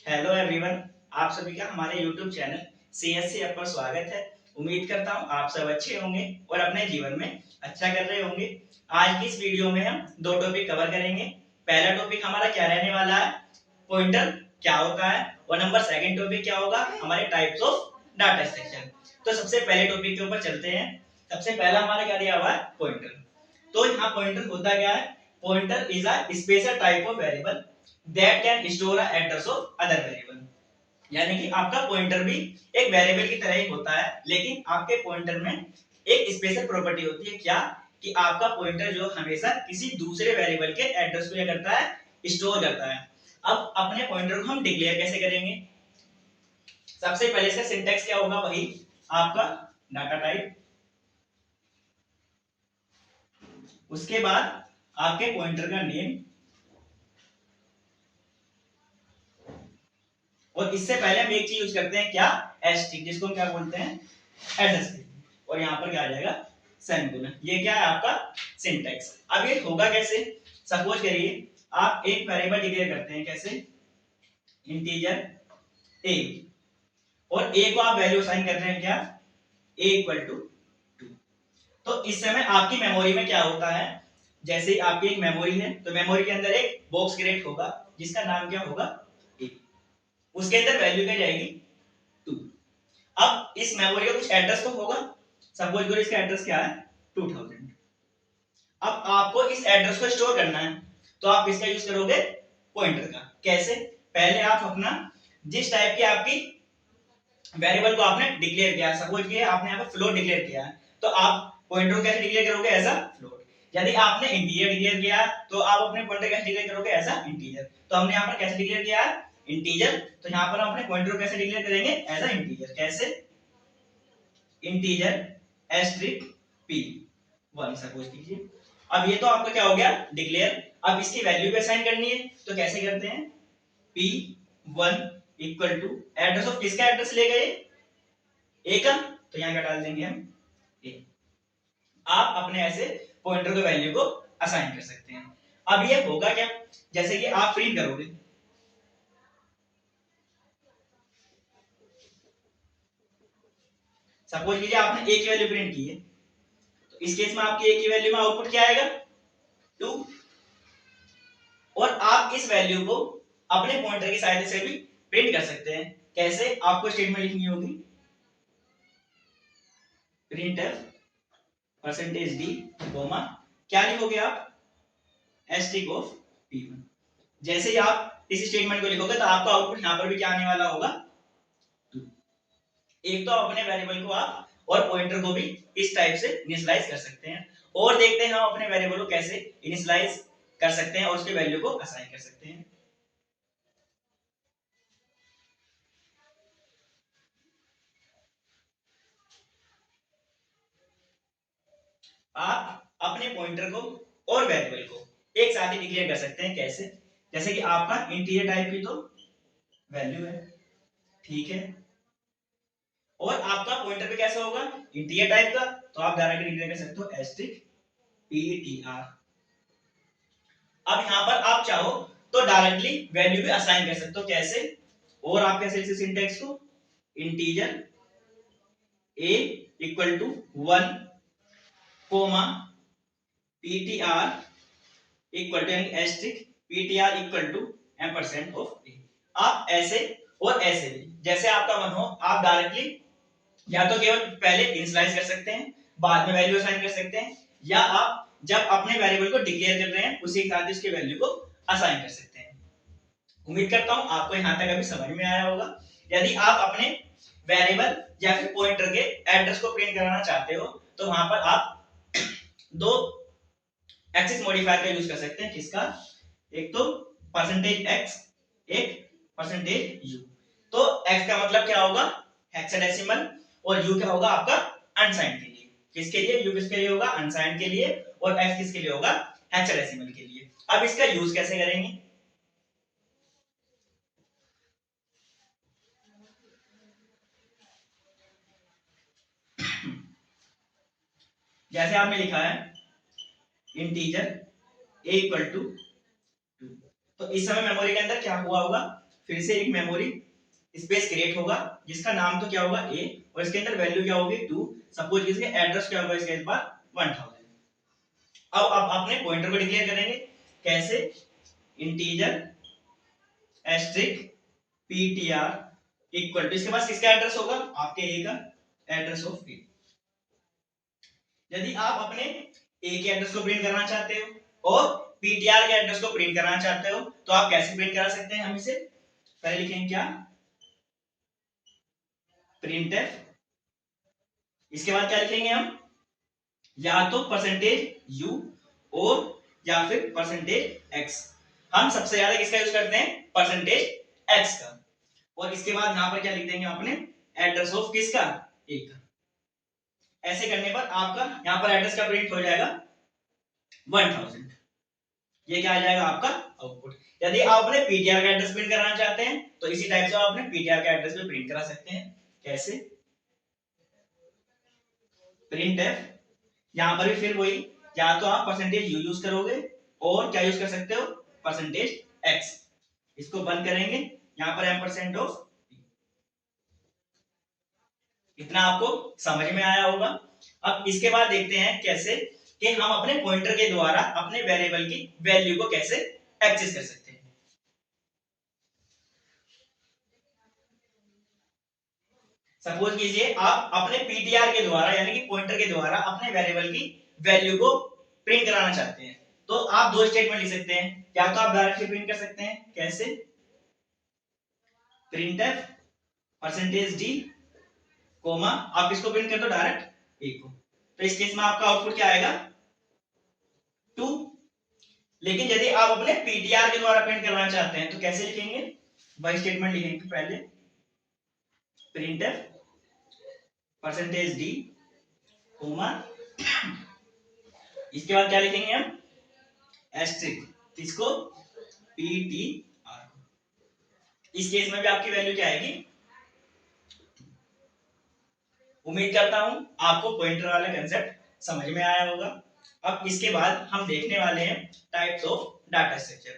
Hello everyone, आप सभी का हमारे YouTube चैनल CSC ऐप पर स्वागत है। उम्मीद करता हूँ आप सब अच्छे होंगे और अपने जीवन में अच्छा कर रहे होंगे। आज की इस वीडियो में हम दो टॉपिक कवर करेंगे। पहला टॉपिक हमारा क्या रहने वाला है, पॉइंटर क्या होता है, और नंबर सेकंड टॉपिक क्या होगा, हमारे टाइप्स ऑफ डाटा स्ट्रक्चर। तो सबसे पहले टॉपिक के ऊपर चलते हैं। सबसे पहला हमारा क्या दिया हुआ है, पॉइंटर। तो यहाँ पॉइंटर होता क्या है, pointer is a special type of variable that can store a address of other variable. यानी कि आपका पॉइंटर भी एक वेरिएबल की तरह ही होता है, लेकिन आपके पॉइंटर में एक स्पेशल प्रॉपर्टी होती है। क्या कि आपका पॉइंटर जो हमेशा किसी दूसरे वेरिएबल के एड्रेस को क्या करता है, स्टोर करता है। अब अपने पॉइंटर को हम डिक्लेयर कैसे करेंगे। सबसे पहले इसका सिंटैक्स क्या होगा, वही आपका डाटा टाइप, उसके बाद आपके पॉइंटर का नेम, और इससे पहले हम एक चीज यूज करते हैं क्या, एस्ट्रिक, जिसको हम क्या बोलते हैं, एड्रेस। और यहाँ पर क्या आ जाएगा, सेमीकोलन। ये क्या है आपका सिंटैक्स। अब ये होगा कैसे, सपोज करिए आप एक वेरिएबल डिक्लेयर करते हैं, कैसे, इंटीजर a, और a को आप वैल्यू असाइन कर रहे हैं क्या, a इक्वल टू 2। तो इस समय आपकी मेमोरी में क्या होता है, जैसे आपकी एक मेमोरी है तो मेमोरी के अंदर एक बॉक्स क्रिएट होगा जिसका नाम क्या होगा, a। उसके अंदर वैल्यू क्या जाएगी, 2। अब इस मेमोरी का कुछ एड्रेस तो होगा, सपोज करो इसका एड्रेस क्या है, 2000। अब आपको इस एड्रेस को स्टोर करना है, तो आप किसका यूज करोगे, पॉइंटर का। कैसे, पहले आप अपना जिस टाइप की आपकी वेरिएबल को आपने डिक्लेयर किया, सपोज किया आपने यहाँ पर फ्लोट डिक्लेयर किया है, तो आप पॉइंटर को कैसे डिक्लेयर करोगे, एज अ फ्लोट। यदि आपने इंटीजर डिक्लेयर किया तो आप अपने पॉइंटर कैसे डिक्लेयर करोगे, एज अ इंटीजर। तो हमने यहाँ पर कैसे डिक्लेयर किया है, इंटीजर, तो यहाँ पर हम अपने पॉइंटर को कैसे डिक्लेयर करेंगे, एज अ इंटीजर। कैसे, इंटीजर एस्ट्रिक p1 सपोज कीजिए। अब ये तो आपका क्या हो गया, डिक्लेयर। अब इसकी वैल्यू भी असाइन करनी है, तो कैसे करते हैं, p1 equal to address of किसका एड्रेस ले गए, a का, तो यहाँ क्या डाल देंगे हम, a। आप अपने ऐसे पॉइंटर को वैल्यू को असाइन कर सकते हैं। अब ये होगा क्या, जैसे कि आप प्रिंट करोगे, सपोज कीजिए आपने a की वैल्यू प्रिंट की है, तो इस केस में आपकी a की वैल्यू में आउटपुट क्या आएगा, 2। और आप इस वैल्यू को अपने पॉइंटर की सहायता से भी प्रिंट कर सकते हैं। कैसे, आपको स्टेटमेंट लिखनी होगी, प्रिंटफ परसेंटेज d कोमा, क्या लिखोगे आप, एस्ट्रिक ऑफ p1। जैसे ही आप इस स्टेटमेंट को लिखोगे तो आपका आउटपुट यहां पर भी क्या आने वाला होगा, 2। एक तो अपने वेरिएबल को आप और पॉइंटर को भी इस टाइप से इनिशियलाइज कर सकते हैं। और देखते हैं हम अपने वेरिएबल को कैसे इनिशियलाइज कर सकते हैं और उसके वैल्यू को असाइन कर सकते हैं। आप अपने पॉइंटर को और वेरिएबल को एक साथ ही डिक्लेयर कर सकते हैं। कैसे, जैसे कि आपका इंटीजर टाइप की तो वैल्यू है, ठीक है, और आपका पॉइंटर पे कैसा होगा, इंटीजर टाइप का, तो आप डायरेक्टली डिक्लेयर कर सकते हो एस्ट्रिक ptr। अब यहां पर आप चाहो तो डायरेक्टली वैल्यू भी असाइन कर सकते हो। कैसे, और आप कैसे इस सिंटैक्स को, integer a equal to 1 comma ptr equal to asterisk ptr equal to ampersand of a। आप ऐसे और ऐसे भी जैसे आपका मन हो, आप डायरेक्टली या तो केवल पहले इनिशियलाइज कर सकते हैं, बाद में वैल्यू असाइन कर सकते हैं, या आप जब अपने वेरिएबल को डिक्लेयर कर रहे हैं उसी के साथ इसके वैल्यू को असाइन कर सकते हैं। उम्मीद करता हूं आपको यहां तक अभी समझ में आया होगा। यदि आप अपने वेरिएबल या फिर पॉइंटर के एड्रेस को प्रिंट कराना चाहते हो तो वहां पर आप दो एक्सिस मॉडिफायर का यूज कर सकते हैं। किसका, एक तो परसेंटेज x, एक परसेंटेज u। तो x का मतलब क्या होगा, हेक्साडेसिमल, और u क्या होगा आपका अनसाइंड के लिए। किसके लिए, u किसके लिए होगा, अनसाइंड के लिए, और x किसके लिए होगा, हेक्साडेसिमल के लिए। अब इसका यूज कैसे करेंगे, जैसे आपने लिखा है इंटीजर a इक्वल टू 2, तो इस समय मेमोरी के अंदर क्या हुआ होगा, फिर से एक मेमोरी स्पेस क्रिएट होगा जिसका नाम तो क्या होगा ए, और इसके अंदर वैल्यू क्या होगी 2। सपोज इसके एड्रेस क्या होगा इसके इस बार 1000। अब अपने पॉइंटर को डिक्लेयर करेंगे कैसे, integer asterisk ptr equal to, इसके पास किसका एड्रेस होगा, आपके ए का एड्रेस ऑफ p। यदि आप अपने ए के एड्रेस को प्रिंट करना चाहते हो और ptr के एड्रेस को प्रिंट करना चाहते हो तो आप कैसे प्रिंट करा सकते हैं, हम इसे पहले लिखेंगे क्या, printf, इसके बाद क्या लिखेंगे हम, या तो %u और या फिर %x। हम सबसे ज्यादा किसका यूज करते हैं, %x का। और इसके बाद यहां पर क्या लिख देंगे अपने एड्रेस ऑफ किसका, ए का। ऐसे करने पर आपका यहां पर एड्रेस का प्रिंट हो जाएगा 1000। ये क्या आ जाएगा आपका आउटपुट। यदि आप अपने ptr का एड्रेस प्रिंट कराना चाहते हैं तो इसी टाइप से आप अपने ptr का एड्रेस भी प्रिंट करा सकते हैं। कैसे, printf, यहां पर भी फिर वही, या तो आप %u यूज करोगे और क्या यूज कर सकते हो, %x। इसको बंद करेंगे, यहां पर एम्परसेंड ऑफ, इतना आपको समझ में आया होगा। अब इसके बाद देखते हैं कैसे कि हम अपने पॉइंटर के द्वारा अपने वेरिएबल की वैल्यू को कैसे एक्सेस कर सकते हैं। सपोज कीजिए आप अपने ptr के द्वारा यानी कि पॉइंटर के द्वारा अपने वेरिएबल की वैल्यू को प्रिंट कराना चाहते हैं तो आप दो स्टेटमेंट लिख सकते हैं, या तो आप डायरेक्टली प्रिंट कर सकते हैं कैसे, printf %d कोमा, आप इसको प्रिंट कर दो डायरेक्ट ए को, तो इस केस में आपका आउटपुट क्या आएगा 2। लेकिन यदि आप अपने ptr के द्वारा प्रिंट करना चाहते हैं तो कैसे लिखेंगे, वही स्टेटमेंट लिखेंगे पहले, printf %d कोमा, इसके बाद क्या लिखेंगे हम एस्ट्रिक, किसको, ptr। इस केस में भी आपकी वैल्यू क्या आएगी, उम्मीद करता हूं आपको पॉइंटर वाला कंसेप्ट समझ में आया होगा। अब इसके बाद हम देखने वाले हैं टाइप्स ऑफ डाटा स्ट्रक्चर।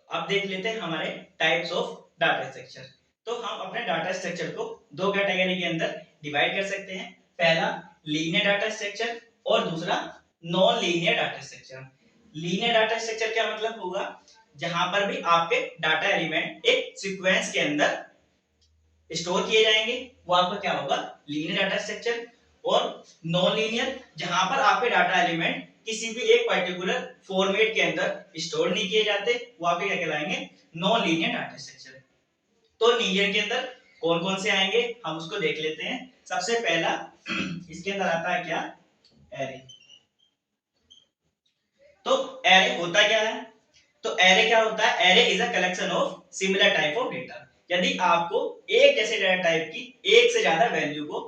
अब देख लेते हैं हमारे टाइप्स ऑफ डाटा स्ट्रक्चर। तो हम अपने डाटा स्ट्रक्चर को दो कैटेगरी के अंदर डिवाइड कर सकते हैं, पहला लीनियर डाटा स्ट्रक्चर और दूसरा non linear data structure. Linear data structure क्या मतलब होगा, जहां पर भी आपके डाटा एलिमेंट एक सीक्वेंस के अंदर स्टोर किए जाएंगे, वो आपका क्या होगा लीनियर डाटा स्ट्रक्चर। और नॉन लीनियर, जहां पर आपके डाटा एलिमेंट किसी भी एक पर्टिकुलर फॉर्मेट के अंदर स्टोर नहीं किए जाते, वो आपके क्या कहलाएंगे नॉन लीनियर डाटा स्ट्रक्चर। तो लीनियर के अंदर कौन कौन से आएंगे हम उसको देख लेते हैं। सबसे पहला इसके अंदर आता है क्या, एरे। तो एरे होता क्या है, तो एरे क्या होता है, array is a collection of similar type of data. यदि आपको एक जैसे डेटा टाइप की एक से ज्यादा वैल्यू को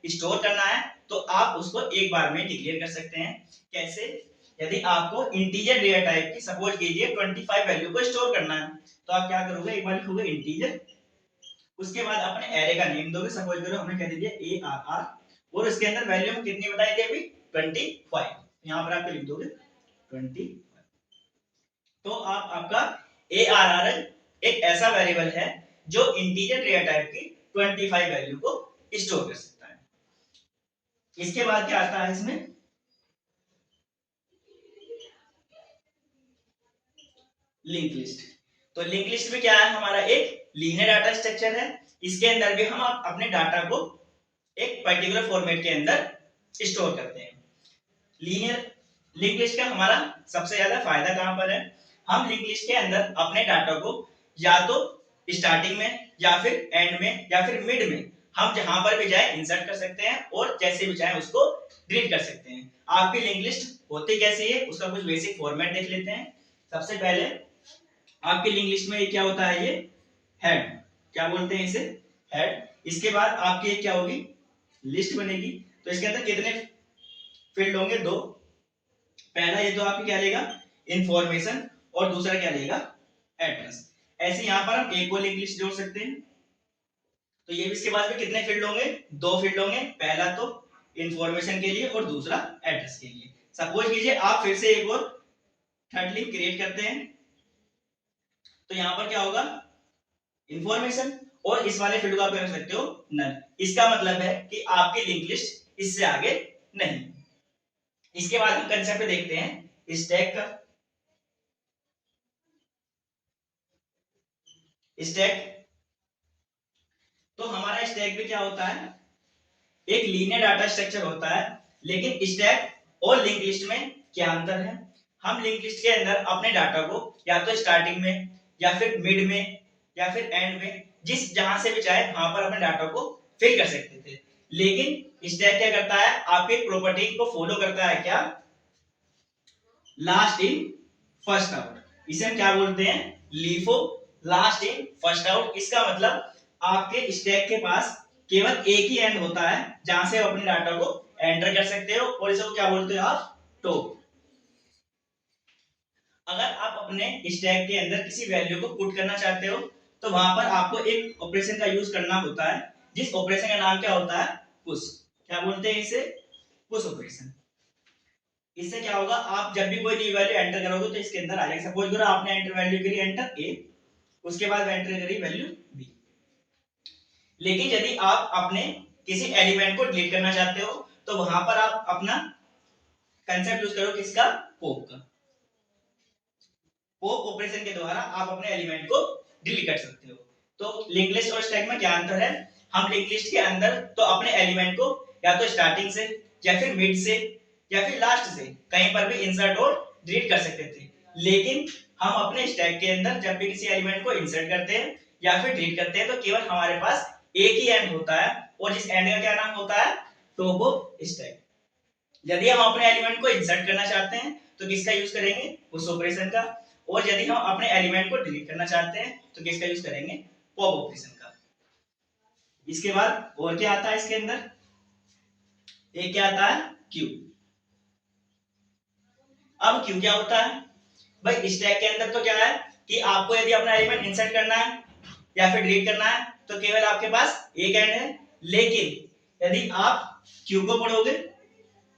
स्टोर करना है तो आप उसको एक बार में डिक्लेयर कर सकते हैं। कैसे, यदि आपको इंटीजर डेटा टाइप की सपोज कीजिए 25 वैल्यू को स्टोर करना है तो आप क्या करोगे, एक बार लिखोगे इंटीजर, उसके बाद अपने एरे का नेम दोगे, सपोज करो हमने कह दिया ARR और उसके अंदर वैल्यू में कितनी बताई थी अभी 25, यहां पर आप लिख दोगे 25। तो आपका ARR एक ऐसा वेरिएबल है जो इंटीजर डेटा टाइप की 25 वैल्यू को स्टोर कर सकता है। इसके बाद क्या आता है इसमें, लिंक लिस्ट। तो लिंक लिस्ट में क्या है, हमारा एक लीनियर डाटा स्ट्रक्चर है, इसके अंदर भी हम अपने डाटा को एक पर्टिकुलर फॉर्मेट के अंदर स्टोर करते हैं। लीनियर लिंक लिस्ट का हमारा सबसे ज्यादा फायदा कहां पर है, हम लिंक लिस्ट के अंदर अपने डाटा को या तो स्टार्टिंग में या फिर एंड में या फिर मिड में हम जहां पर भी जाए इंसर्ट कर सकते हैं और जैसे भी चाहे उसको डिलीट कर सकते हैं। आपकी लिंक लिस्ट होती कैसी है उसका कुछ बेसिक फॉर्मेट देख लेते हैं। सबसे पहले आपकी लिंक लिस्ट में क्या होता है, ये हेड, क्या बोलते हैं इसे, हेड। इसके बाद आपकी क्या होगी, लिस्ट बनेगी। तो इसके अंदर कितने फील्ड होंगे, दो। पहला ये तो आपकी क्या लेगा इंफॉर्मेशन और दूसरा क्या लेगा एड्रेस। ऐसे यहां पर हम एक और लिंक लिस्ट जोड़ सकते हैं। तो ये भी इसके बाद में कितने फील्ड होंगे, दो फील्ड होंगे, पहला तो इंफॉर्मेशन के लिए और दूसरा एड्रेस के लिए। सपोज कीजिए आप फिर से एक और थर्ड लिंक क्रिएट करते हैं तो यहां पर क्या होगा इंफॉर्मेशन, और इस वाले फील्ड को आप क्या कर सकते हो, नन। इसका मतलब है कि आपकी लिंक लिस्ट इससे आगे नहीं। इसके बाद हम कंसेप्ट देखते हैं स्टैक का। स्टैक, तो हमारा स्टैक भी क्या होता है, एक लीनियर डाटा स्ट्रक्चर होता है। लेकिन स्टैक और लिंक लिस्ट में क्या अंतर है, हम लिंक लिस्ट के अंदर अपने डाटा को या तो स्टार्टिंग में या फिर मिड में या फिर एंड में, जिस जहां से भी चाहे वहां पर अपने डाटा को फिल कर सकते थे। लेकिन स्टैक क्या करता है, आपके प्रॉपर्टी को फॉलो करता है, क्या, लास्ट इन फर्स्ट आउट। इसे हम क्या बोलते हैं, LIFO, last in first out. इसका मतलब आपके स्टैक के पास केवल एक ही एंड होता है जहां से आप अपने डाटा को एंटर कर सकते हो, और इसे क्या बोलते हो आप, टॉप। अगर आप अपने स्टैक के अंदर किसी वैल्यू को पुट करना चाहते हो तो वहां पर आपको एक ऑपरेशन का यूज करना होता है, जिस ऑपरेशन का नाम क्या होता है, पुश। क्या बोलते हैं इसे, पुश ऑपरेशन। इससे क्या होगा, आप जब भी कोई न्यू वैल्यू एंटर करोगे तो इसके अंदर आ जाएगा। सपोज करो आपने एंटर वैल्यू करी एंटर ए, उसके बाद एंटर करी वैल्यू बी। लेकिन यदि आप अपने किसी एलिमेंट को डिलीट करना चाहते हो तो वहां पर आप अपना कंसेप्ट यूज करो, किसका, पॉप का। पॉप ऑपरेशन के द्वारा आप अपने एलिमेंट को डिलीट कर सकते हो। तो लिंक लिस्ट और स्टैक में क्या अंतर है, हम लिंक लिस्ट के अंदर तो अपने एलिमेंट को या तो स्टार्टिंग से या फिर मिड से या फिर लास्ट से कहीं पर भी इंसर्ट और डिलीट कर सकते थे। लेकिन हम अपने स्टैक के अंदर जब भी किसी एलिमेंट को इंसर्ट करते हैं या फिर डिलीट करते हैं तो केवल हमारे पास एक ही एंड होता है, और जिस एंड का क्या नाम होता है, टॉप ऑफ स्टैक। यदि हम अपने एलिमेंट को इंसर्ट करना चाहते हैं तो किसका यूज करेंगे, उस ऑपरेशन का। और यदि हम अपने एलिमेंट को डिलीट करना चाहते हैं तो किसका यूज करेंगे, पॉप ऑपरेशन का। इसके बाद और क्या आता है इसके अंदर, एक क्या आता है, क्यू। अब क्यू क्या होता है भाई, स्टैक के अंदर तो क्या है कि आपको यदि अपना एलिमेंट इंसर्ट करना है या फिर डिलीट करना है तो केवल आपके पास एक एंड है। लेकिन यदि आप क्यू को पढ़ोगे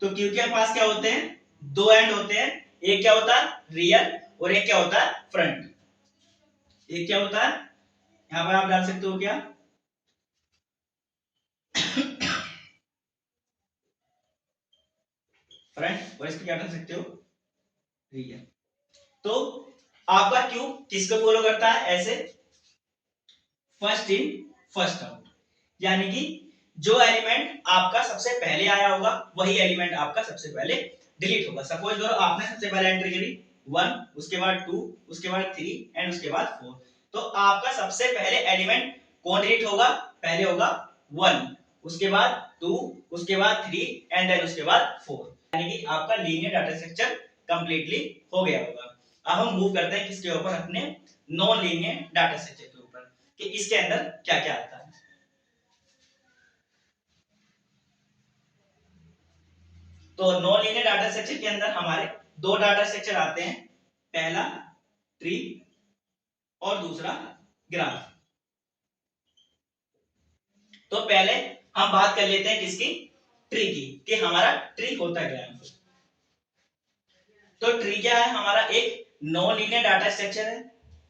तो क्यू के पास क्या होते हैं, दो एंड होते हैं। एक क्या होता है, रियल, और एक क्या होता है, फ्रंट। एक क्या होता है, यहां पर आप डाल सकते हो क्या, फ्रंट, और इसको क्या डाल सकते हो, रियल। तो आपका क्यू किसको फॉलो करता है, ऐसे फर्स्ट इन फर्स्ट आउट। यानी कि जो एलिमेंट आपका सबसे पहले आया होगा वही एलिमेंट आपका सबसे पहले डिलीट होगा। सपोज करो आपने सबसे पहले एंट्री करी 1, उसके बाद 2, उसके बाद 3 एंड उसके बाद 4। तो आपका सबसे पहले एलिमेंट कौन डिलीट होगा, पहले होगा 1, उसके बाद 2, उसके बाद 3 एंड देन उसके बाद 4। यानी कि आपका लीनियर डाटा स्ट्रक्चर कंप्लीटली हो गया होगा। अब हम मूव करते हैं किसके ऊपर, अपने नॉन लीनियर डाटा स्ट्रक्चर के ऊपर, कि इसके अंदर क्या क्या आता है। तो नॉन लीनियर डाटा स्ट्रक्चर के अंदर हमारे दो डाटा स्ट्रक्चर आते हैं, पहला ट्री और दूसरा ग्राफ। तो पहले हम बात कर लेते हैं किसकी, ट्री की, कि हमारा ट्री होता क्या है। तो ट्री क्या है, हमारा एक नॉन लीनियर डाटा स्ट्रक्चर है,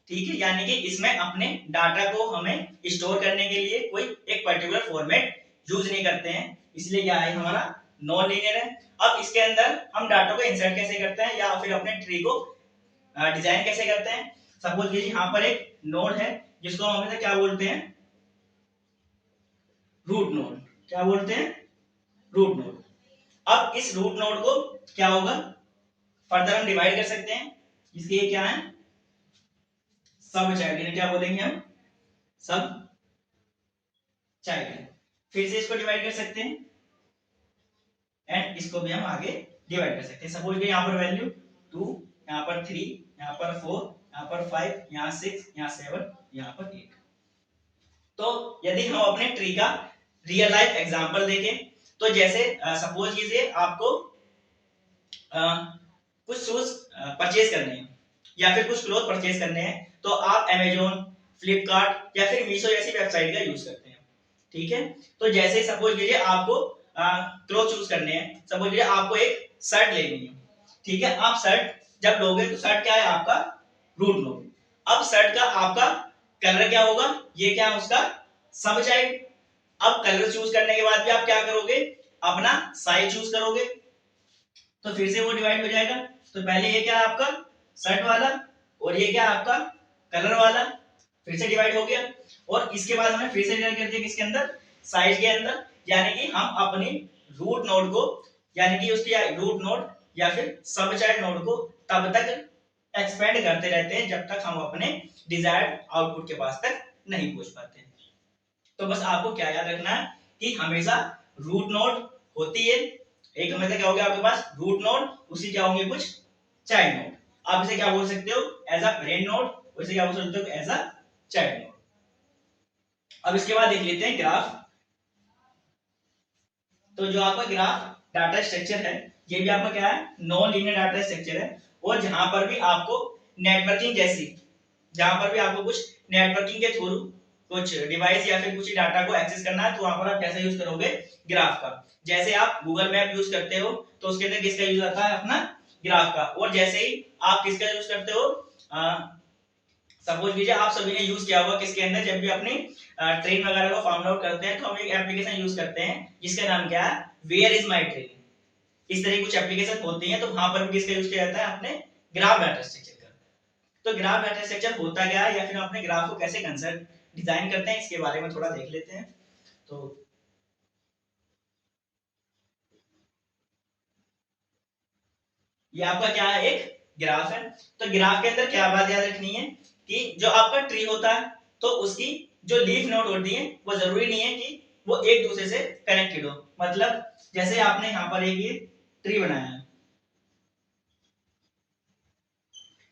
ठीक है। यानी कि इसमें अपने डाटा को हमें स्टोर करने के लिए कोई एक पर्टिकुलर फॉर्मेट यूज नहीं करते हैं, इसलिए क्या है, हमारा नॉन लीनियर है। अब इसके अंदर हम डाटा को इंसर्ट कैसे करते हैं या फिर अपने ट्री को डिजाइन कैसे करते हैं। सपोज कीजिए यहाँ पर एक नोड है जिसको हम हमेशा क्या बोलते हैं, रूट नोड। क्या बोलते हैं, रूट नोड। अब इस रूट नोड को क्या होगा, फर्दर हम डिवाइड कर सकते हैं, इसके क्या है, सब चाइल्ड, क्या बोलेंगे हम, सब चाइल्ड। फिर से इसको डिवाइड कर सकते हैं एंड इसको भी हम आगे डिवाइड कर सकते हैं। सपोज यहाँ पर वैल्यू 2, यहाँ पर 3, यहाँ पर 4, यहाँ पर 5, यहाँ 6, यहाँ 7, यहाँ पर 8। तो यदि हम अपने ट्री का रियल लाइफ एग्जांपल देखें तो जैसे सपोज कीजिए आपको कुछ शूज परचेज करने हैं या फिर कुछ क्लोथ परचेज करने हैं, तो आप अमेजोन, फ्लिपकार्ट या फिर मीशो जैसी वेबसाइट का यूज करते हैं, ठीक है। तो जैसे सपोज कीजिए आपको क्लोथ चूज करने हैं, सपोज कीजिए आपको एक शर्ट लेनी है, ठीक है। आप शर्ट जब लोगे तो शर्ट क्या है आपका, रूट नोड। अब शर्ट का आपका कलर क्या होगा, ये क्या है उसका सब चाइल्ड। अब कलर चूज करने के बाद भी आप क्या करोगे, अपना साइज चूज करोगे, तो फिर से वो डिवाइड हो जाएगा। तो पहले ये क्या है आपका शर्ट वाला, और ये क्या है आपका कलर वाला, फिर से डिवाइड हो गया। और इसके बाद हमें फिर से डिवाइड कर दिया किसके अंदर, साइज के अंदर। यानी कि हम अपनी रूट नोड को, यानी कि उसकी रूट नोड या फिर सब चाइल्ड नोड को तब तक एक्सपेंड करते रहते हैं जब तक हम अपने डिजायर्ड आउटपुट के पास तक नहीं पहुंच पाते। तो बस आपको क्या याद रखना है कि हमेशा रूट नोड होती है, एक हमेशा क्या हो गया आपके पास रूट नोड, उसी क्या होंगे कुछ चाइल्ड नोड। आप इसे क्या बोल सकते हो, एज अ पेरेंट नोड, उसे क्या बोल सकते हो, एज अ चाइल्ड नोड। अब इसके बाद देख लेते हैं ग्राफ। तो जो आपका ग्राफ डाटा स्ट्रक्चर है, ये भी आपका क्या है नॉन लीनियर डाटा स्ट्रक्चर है। और जहां पर भी आपको नेटवर्किंग जैसी, जहां पर भी आपको कुछ नेटवर्किंग के थ्रू कुछ डिवाइस या फिर कुछ डाटा को एक्सेस करना है, तो वहां पर आप कैसे यूज करोगे, ग्राफ का। जैसे आप गूगल मैप यूज करते हो तो उसके अंदर किसका यूज आता है, अपना ग्राफ का। और जैसे ही आप किसका यूज करते हो, सपोज कीजिए आप सभी ने यूज किया होगा किसके अंदर, जब भी अपनी ट्रेन वगैरह को फाउंड आउट करते हैं तो हम एक एप्लीकेशन यूज करते हैं जिसका नाम क्या है, वेयर इज माई ट्रेन। इस तरह की कुछ एप्लीकेशन होती हैं, तो वहां पर भी किसका यूज किया जाता है, अपने ग्राफ डाटा स्ट्रक्चर का। तो ग्राफ डाटा स्ट्रक्चर होता क्या है, या फिर हम अपने ग्राफ को कैसे कंसर्ट डिजाइन करते हैं, इसके बारे में थोड़ा देख लेते हैं। तो ये आपका क्या है, एक ग्राफ है। तो ग्राफ के अंदर क्या बात याद रखनी है कि जो आपका ट्री होता है, तो उसकी जो लीफ नोड होती है वो जरूरी नहीं है कि वो एक दूसरे से कनेक्टेड हो। मतलब जैसे आपने यहाँ पर एक ये ट्री बनाया है,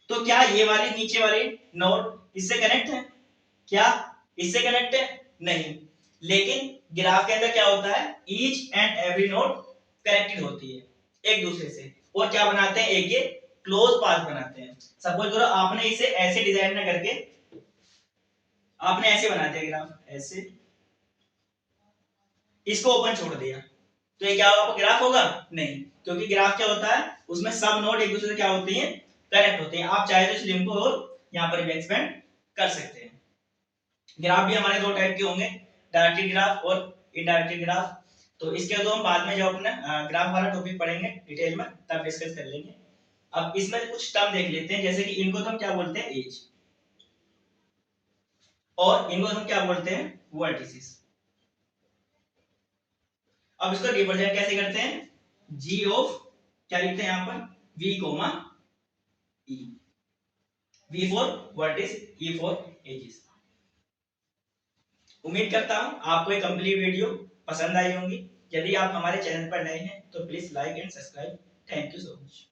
तो क्या ये वाली नीचे वाली नोड इससे कनेक्ट है, क्या इससे कनेक्ट है, नहीं। लेकिन ग्राफ के अंदर क्या होता है, each and every node connected होती है एक दूसरे से, और क्या बनाते हैं, एक ये क्लोज पाथ बनाते हैं। सपोज करो आपने इसे ऐसे डिजाइन ना करके आपने ऐसे बना दिया ग्राफ, ऐसे इसको ओपन छोड़ दिया, तो ये क्या होगा, ग्राफ होगा नहीं। क्योंकि ग्राफ क्या होता है, उसमें सब नोड एक दूसरे से क्या होती हैं, कनेक्ट होते हैं। आप चाहे तो इस लिंक को और यहाँ पर भी एक्सपेंड कर सकते हैं। ग्राफ भी हमारे दो टाइप के होंगे, डायरेक्टेड ग्राफ और इनडायरेक्टेड ग्राफ। तो इसके तो हम बाद में जब अपने ग्राफ वाला टॉपिक पढ़ेंगे डिटेल में तब डिस्कस कर लेंगे। अब इसमें कुछ टर्म देख लेते हैं, जैसे कि इनको तो हम क्या बोलते हैं, एज, और इनको हम क्या बोलते हैं, वर्टिसेस। अब इसको रिप्रेजेंट कैसे करते हैं, जी ऑफ, क्या लिखते हैं यहाँ पर, V comma E, V for vertices, E for edges. उम्मीद करता हूं आपको ये कंप्लीट वीडियो पसंद आई होंगी। यदि आप हमारे चैनल पर नए हैं तो please like and subscribe. Thank you so much.